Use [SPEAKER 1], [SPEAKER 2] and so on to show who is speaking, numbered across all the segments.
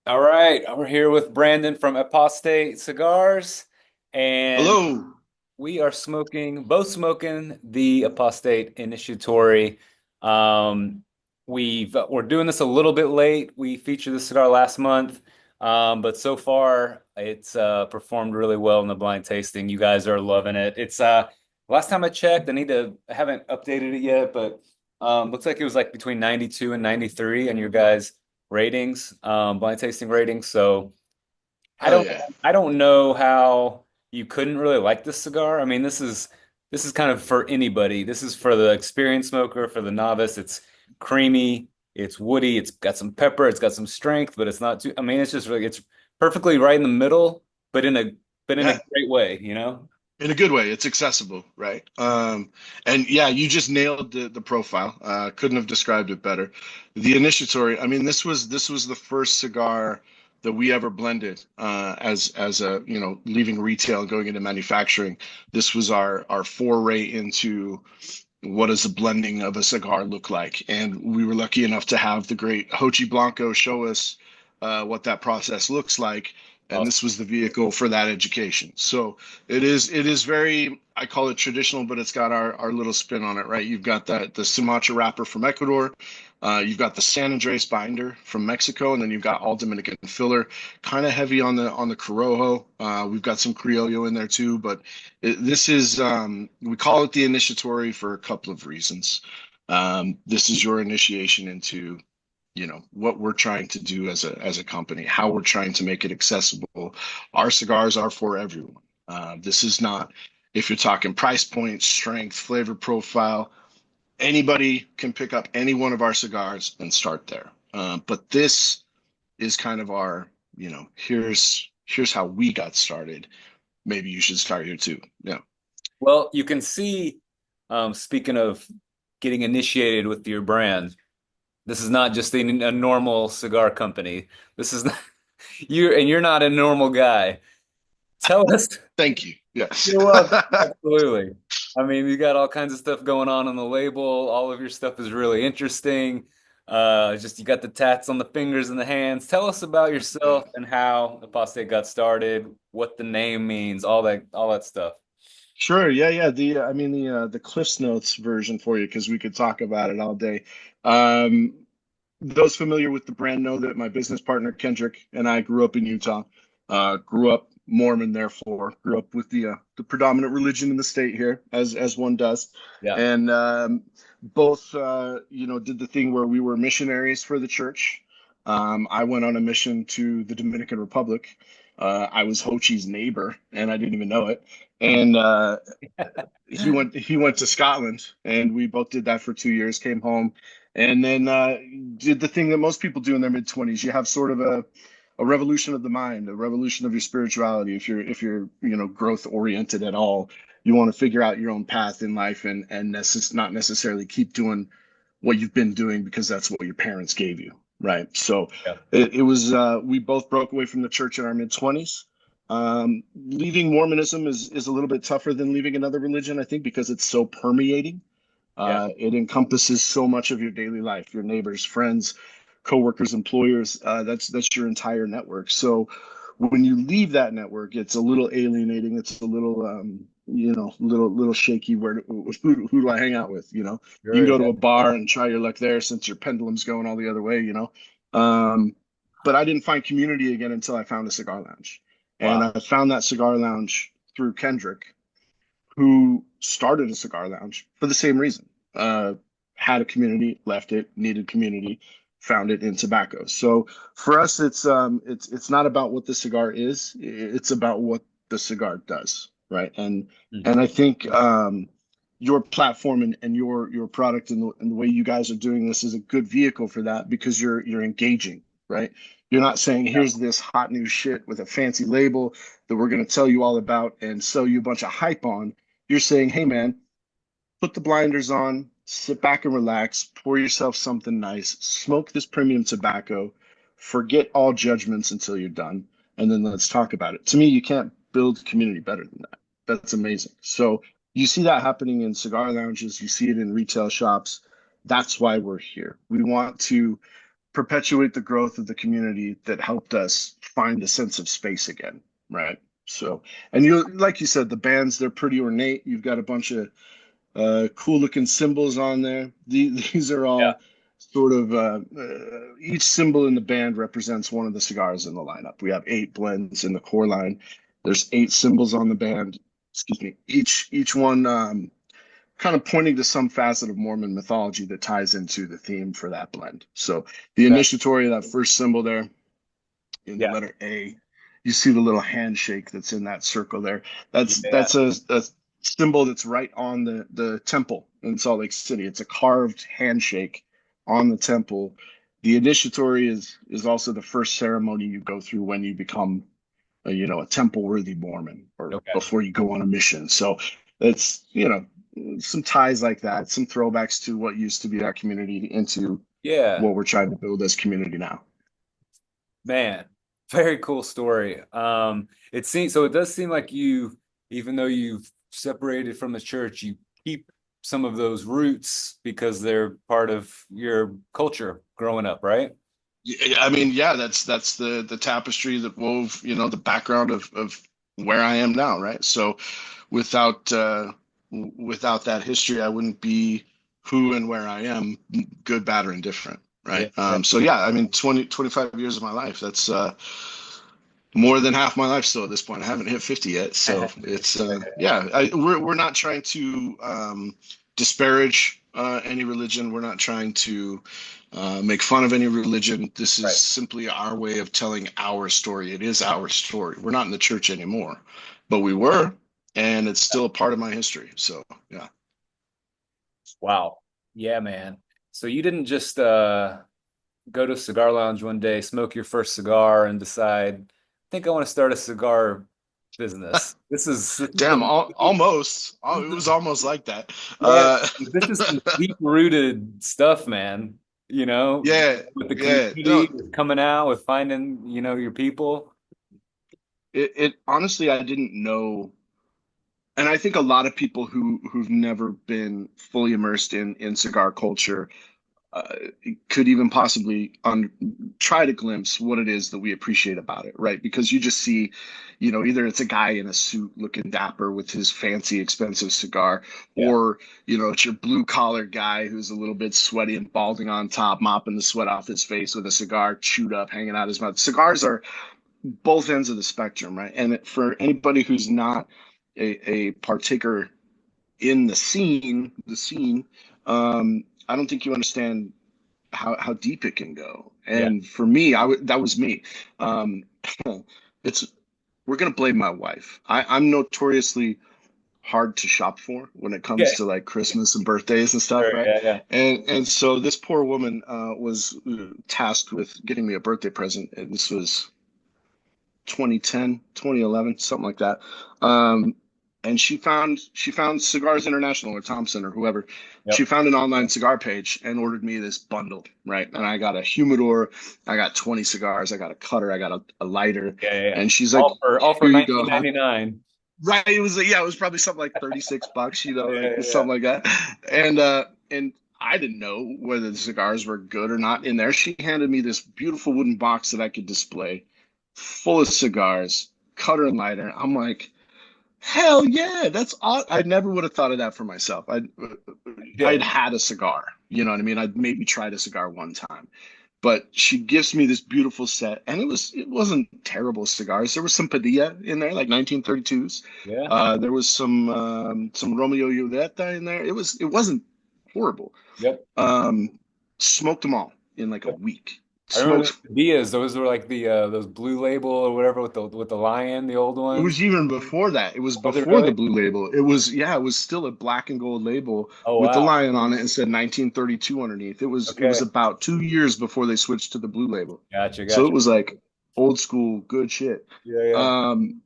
[SPEAKER 1] All right, we're here with Brandon from Apostate Cigars, and
[SPEAKER 2] Hello.
[SPEAKER 1] we are both smoking the Apostate Initiatory. Um, we're doing this a little bit late. We featured the cigar last month, but so far it's performed really well in the blind tasting. You guys are loving it. It's last time I checked, I haven't updated it yet, but looks like it was like between 92 and 93 on your guys' ratings, blind tasting ratings. So. I
[SPEAKER 2] Hell
[SPEAKER 1] don't
[SPEAKER 2] yeah.
[SPEAKER 1] I don't know how you couldn't really like this cigar. I mean, this is kind of for anybody. This is for the experienced smoker, for the novice. It's creamy, it's woody, it's got some pepper, it's got some strength, but it's not too, I mean, it's perfectly right in the middle, but in a
[SPEAKER 2] Yeah.
[SPEAKER 1] great way, you know?
[SPEAKER 2] In a good way. It's accessible, right? And yeah, you just nailed the profile. Couldn't have described it better. The initiatory, I mean, this was the first cigar that we ever blended as a, leaving retail and going into manufacturing. This was our foray into what does the blending of a cigar look like? And we were lucky enough to have the great Hochi Blanco show us what that process looks like. And
[SPEAKER 1] Awesome.
[SPEAKER 2] this was the vehicle for that education. So it is very, I call it traditional, but it's got our little spin on it, right? You've got the Sumatra wrapper from Ecuador. You've got the San Andres binder from Mexico, and then you've got all Dominican filler, kind of heavy on the Corojo. We've got some Criollo in there too, but this is we call it the initiatory for a couple of reasons. This is your initiation into, what we're trying to do as a company, how we're trying to make it accessible. Our cigars are for everyone. This is not, if you're talking price point, strength, flavor profile, anybody can pick up any one of our cigars and start there. But this is kind of our, here's how we got started. Maybe you should start here too. Yeah.
[SPEAKER 1] Well, you can see, speaking of getting initiated with your brand, this is not just a normal cigar company. This is not, you're not a normal guy. Tell us.
[SPEAKER 2] Thank you. Yes.
[SPEAKER 1] You're welcome. Absolutely. I mean, you got all kinds of stuff going on the label. All of your stuff is really interesting. Just you got the tats on the fingers and the hands. Tell us about
[SPEAKER 2] Yeah.
[SPEAKER 1] yourself and how Apostate got started, what the name means, all that stuff.
[SPEAKER 2] Sure. Yeah. Yeah. The Cliff's Notes version for you, because we could talk about it all day. Um, those familiar with the brand know that my business partner Kendrick and I grew up in Utah. Grew up Mormon, therefore grew up with the predominant religion in the state here, as one does,
[SPEAKER 1] Yeah.
[SPEAKER 2] and both did the thing where we were missionaries for the church. I went on a mission to the Dominican Republic. I was Ho-Chi's neighbor, and I didn't even know it. And he went to Scotland, and we both did that for 2 years. Came home, and then did the thing that most people do in their mid 20s. You have sort of a revolution of the mind, a revolution of your spirituality. If you're growth oriented at all, you want to figure out your own path in life, and not necessarily keep doing what you've been doing because that's what your parents gave you, right? So
[SPEAKER 1] Yeah.
[SPEAKER 2] it was we both broke away from the church in our mid 20s. Leaving Mormonism is a little bit tougher than leaving another religion, I think, because it's so permeating.
[SPEAKER 1] Yeah.
[SPEAKER 2] It encompasses so much of your daily life, your neighbors, friends, coworkers, employers. That's your entire network. So when you leave that network, it's a little alienating. It's a little, little shaky. Who do I hang out with? You can
[SPEAKER 1] Sure.
[SPEAKER 2] go
[SPEAKER 1] Yeah.
[SPEAKER 2] to a bar and try your luck there since your pendulum's going all the other way. Um, but I didn't find community again until I found a cigar lounge, and
[SPEAKER 1] Wow.
[SPEAKER 2] I found that cigar lounge through Kendrick, who started a cigar lounge for the same reason. Had a community, left it, needed community, found it in tobacco. So for us, it's not about what the cigar is; it's about what the cigar does, right? And
[SPEAKER 1] Mhm.
[SPEAKER 2] I think your platform and your product and the way you guys are doing this is a good vehicle for that, because you're engaging, right? You're not saying, here's this hot new shit with a fancy label that we're going to tell you all about and sell you a bunch of hype on. You're saying, hey man, put the blinders on, sit back and relax, pour yourself something nice, smoke this premium tobacco, forget all judgments until you're done, and then let's talk about it. To me, you can't build community better than that. That's amazing. So you see that happening in cigar lounges, you see it in retail shops. That's why we're here. We want to perpetuate the growth of the community that helped us find a sense of space again, right? So, and you, like you said, the bands, they're pretty ornate. You've got a bunch of cool looking symbols on there. These are
[SPEAKER 1] Yeah.
[SPEAKER 2] all sort of each symbol in the band represents one of the cigars in the lineup. We have 8 blends in the core line. There's 8 symbols on the band. Excuse me. Each one kind of pointing to some facet of Mormon mythology that ties into the theme for that blend. So the
[SPEAKER 1] Okay.
[SPEAKER 2] initiatory, that first symbol there in the
[SPEAKER 1] Yeah.
[SPEAKER 2] letter A, you see the little handshake that's in that circle there.
[SPEAKER 1] Yeah.
[SPEAKER 2] That's a symbol that's right on the temple in Salt Lake City. It's a carved handshake on the temple. The initiatory is also the first ceremony you go through when you become a temple worthy Mormon or
[SPEAKER 1] Okay.
[SPEAKER 2] before you go on a mission. So it's some ties like that, some throwbacks to what used to be our community into
[SPEAKER 1] Yeah.
[SPEAKER 2] what we're trying to build as community now.
[SPEAKER 1] Man, very cool story. It seems so it does seem like you, even though you've separated from the church, you keep some of those roots because they're part of your culture growing up, right?
[SPEAKER 2] I mean, yeah, that's the tapestry that wove, the background of where I am now, right? So without without that history, I wouldn't be who and where I am, good, bad, or indifferent,
[SPEAKER 1] Yeah.
[SPEAKER 2] right? So yeah, I mean, 25 years of my life, that's more than half my life still at this point. I haven't hit 50 yet. So it's yeah, we're not trying to disparage any religion. We're not trying to make fun of any religion. This is
[SPEAKER 1] Right.
[SPEAKER 2] simply our way of telling our story. It is our story. We're not in the church anymore, but we were, and it's still a part of my history. So yeah.
[SPEAKER 1] Wow. Yeah, man. So you didn't just go to a cigar lounge one day, smoke your first cigar, and decide, I think I want to start a cigar business.
[SPEAKER 2] Damn, almost.
[SPEAKER 1] this
[SPEAKER 2] Oh, it was
[SPEAKER 1] is
[SPEAKER 2] almost like that.
[SPEAKER 1] yeah,
[SPEAKER 2] Uh,
[SPEAKER 1] this is some deep-rooted stuff, man. You know,
[SPEAKER 2] yeah,
[SPEAKER 1] with the
[SPEAKER 2] yeah. No,
[SPEAKER 1] community, with coming out, with finding, your people.
[SPEAKER 2] it honestly, I didn't know, and I think a lot of people who've never been fully immersed in cigar culture uh, could even possibly try to glimpse what it is that we appreciate about it, right? Because you just see, either it's a guy in a suit looking dapper with his fancy, expensive cigar,
[SPEAKER 1] Yeah.
[SPEAKER 2] or it's your blue collar guy who's a little bit sweaty and balding on top, mopping the sweat off his face with a cigar chewed up, hanging out his mouth. Cigars are both ends of the spectrum, right? And for anybody who's not a partaker in the scene, I don't think you understand how deep it can go.
[SPEAKER 1] Yeah.
[SPEAKER 2] And for me, that was me. Um, it's we're gonna blame my wife. I'm notoriously hard to shop for when it
[SPEAKER 1] Yeah.
[SPEAKER 2] comes to like Christmas and birthdays and stuff,
[SPEAKER 1] Sure.
[SPEAKER 2] right?
[SPEAKER 1] Yeah. Yeah.
[SPEAKER 2] And so this poor woman was tasked with getting me a birthday present, and this was 2010, 2011, something like that. And she found Cigars International or Thompson or whoever. She
[SPEAKER 1] Yep.
[SPEAKER 2] found an online cigar page and ordered me this bundle, right? And I got a humidor, I got 20 cigars, I got a cutter, I got a lighter.
[SPEAKER 1] Yeah. Yeah. Yeah.
[SPEAKER 2] And she's like,
[SPEAKER 1] All for
[SPEAKER 2] "Here you go, huh?"
[SPEAKER 1] 1999.
[SPEAKER 2] Right? It was probably something like 36 bucks,
[SPEAKER 1] Yeah.
[SPEAKER 2] like
[SPEAKER 1] Yeah.
[SPEAKER 2] something like that. And I didn't know whether the cigars were good or not in there. She handed me this beautiful wooden box that I could display, full of cigars, cutter and lighter. I'm like, hell yeah, that's all. I never would have thought of that for myself.
[SPEAKER 1] Yeah.
[SPEAKER 2] I'd had a cigar, you know what I mean? I'd maybe tried a cigar one time, but she gives me this beautiful set, and it wasn't terrible cigars. There was some Padilla in there, like 1932s.
[SPEAKER 1] Yeah.
[SPEAKER 2] There was some Romeo Yuleta in there. It wasn't horrible.
[SPEAKER 1] Yep.
[SPEAKER 2] Um, Smoked them all in like a
[SPEAKER 1] Yep.
[SPEAKER 2] week.
[SPEAKER 1] I remember
[SPEAKER 2] Smoked.
[SPEAKER 1] the Diaz. Those were like the those blue label or whatever with the lion, the old
[SPEAKER 2] It
[SPEAKER 1] ones.
[SPEAKER 2] was even before that. It was
[SPEAKER 1] Was it
[SPEAKER 2] before the
[SPEAKER 1] really?
[SPEAKER 2] blue label. It was, yeah, it was still a black and gold label
[SPEAKER 1] Oh
[SPEAKER 2] with the
[SPEAKER 1] wow.
[SPEAKER 2] lion on it and said 1932 underneath. It was
[SPEAKER 1] Okay.
[SPEAKER 2] about 2 years before they switched to the blue label.
[SPEAKER 1] Gotcha.
[SPEAKER 2] So it
[SPEAKER 1] Gotcha.
[SPEAKER 2] was like old school good shit.
[SPEAKER 1] Yeah. Yeah.
[SPEAKER 2] Um,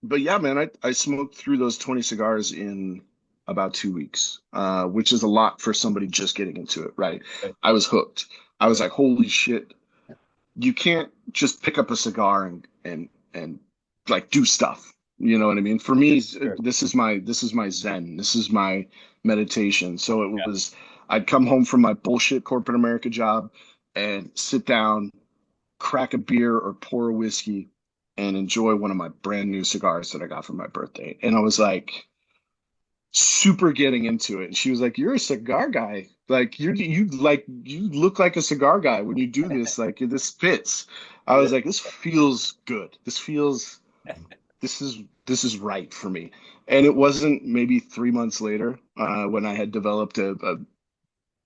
[SPEAKER 2] but yeah, man, I smoked through those 20 cigars in about 2 weeks, which is a lot for somebody just getting into it, right?
[SPEAKER 1] Okay.
[SPEAKER 2] I was hooked. I was like, holy shit, you can't just pick up a cigar and like do stuff. You know what I mean? For me,
[SPEAKER 1] Sure.
[SPEAKER 2] this is my zen. This is my meditation. So it
[SPEAKER 1] Yeah.
[SPEAKER 2] was I'd come home from my bullshit corporate America job and sit down, crack a beer or pour a whiskey, and enjoy one of my brand new cigars that I got for my birthday. And I was like, super getting into it. And she was like, "You're a cigar guy. Like you look like a cigar guy when you do this. Like this fits." I
[SPEAKER 1] Yeah.
[SPEAKER 2] was like, "This feels good. This is right for me." And it wasn't maybe 3 months later when I had developed a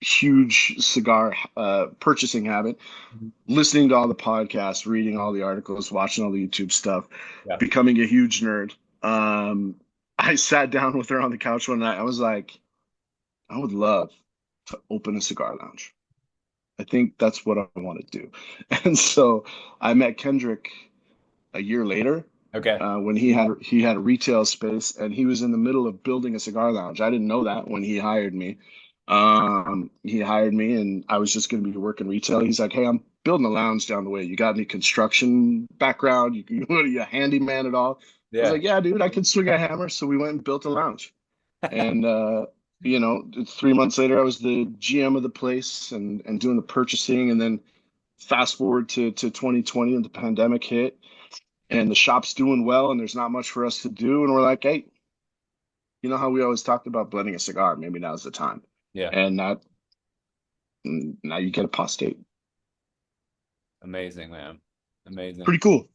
[SPEAKER 2] huge cigar purchasing habit, listening to all the podcasts, reading all the articles, watching all the YouTube stuff,
[SPEAKER 1] Yeah.
[SPEAKER 2] becoming a huge nerd. I sat down with her on the couch one night. I was like, I would love to open a cigar lounge. I think that's what I want to do. And so I met Kendrick a year later
[SPEAKER 1] Okay.
[SPEAKER 2] when he had a retail space and he was in the middle of building a cigar lounge. I didn't know that when he hired me. He hired me and I was just going to be working retail. He's like, "Hey, I'm building a lounge down the way. You got any construction background? What are you, a handyman at all?" I was
[SPEAKER 1] Yeah.
[SPEAKER 2] like, "Yeah, dude, I can swing a hammer." So we went and built a lounge. And 3 months later, I was the GM of the place and doing the purchasing. And then fast forward to 2020 and the pandemic hit and the shop's doing well and there's not much for us to do. And we're like, "Hey, you know how we always talked about blending a cigar? Maybe now's the time."
[SPEAKER 1] Yeah.
[SPEAKER 2] And now you get Apostate.
[SPEAKER 1] Amazing, man. Amazing.
[SPEAKER 2] Pretty cool.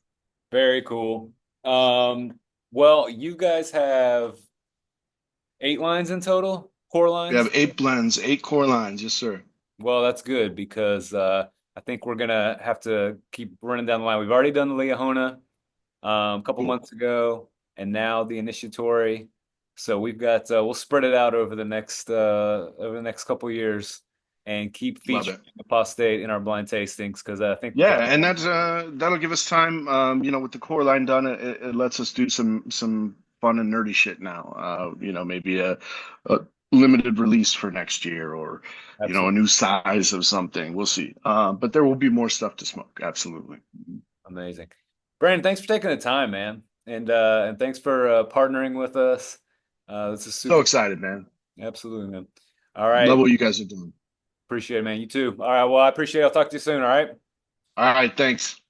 [SPEAKER 1] Very cool. Well, you guys have 8 lines in total, core
[SPEAKER 2] We have
[SPEAKER 1] lines.
[SPEAKER 2] 8 blends, 8 core lines. Yes, sir.
[SPEAKER 1] Well, that's good because I think we're gonna have to keep running down the line. We've already done the Leahona a couple
[SPEAKER 2] Cool.
[SPEAKER 1] months ago, and now the Initiatory. So we've got we'll spread it out over the next couple years and keep
[SPEAKER 2] Love
[SPEAKER 1] featuring
[SPEAKER 2] it.
[SPEAKER 1] Apostate in our blind tastings because I think
[SPEAKER 2] Yeah, and that'll give us time. With the core line done, it lets us do some fun and nerdy shit now. Maybe a limited release for next year, or a
[SPEAKER 1] absolutely
[SPEAKER 2] new size of something. We'll see. But there will be more stuff to smoke. Absolutely.
[SPEAKER 1] amazing. Brandon, thanks for taking the time, man, and thanks for partnering with us. This is
[SPEAKER 2] So
[SPEAKER 1] super.
[SPEAKER 2] excited, man.
[SPEAKER 1] Absolutely, man. All
[SPEAKER 2] Love
[SPEAKER 1] right.
[SPEAKER 2] what you guys are doing.
[SPEAKER 1] Appreciate it, man. You too. All right. Well, I appreciate it. I'll talk to you soon. All right.
[SPEAKER 2] All right, thanks.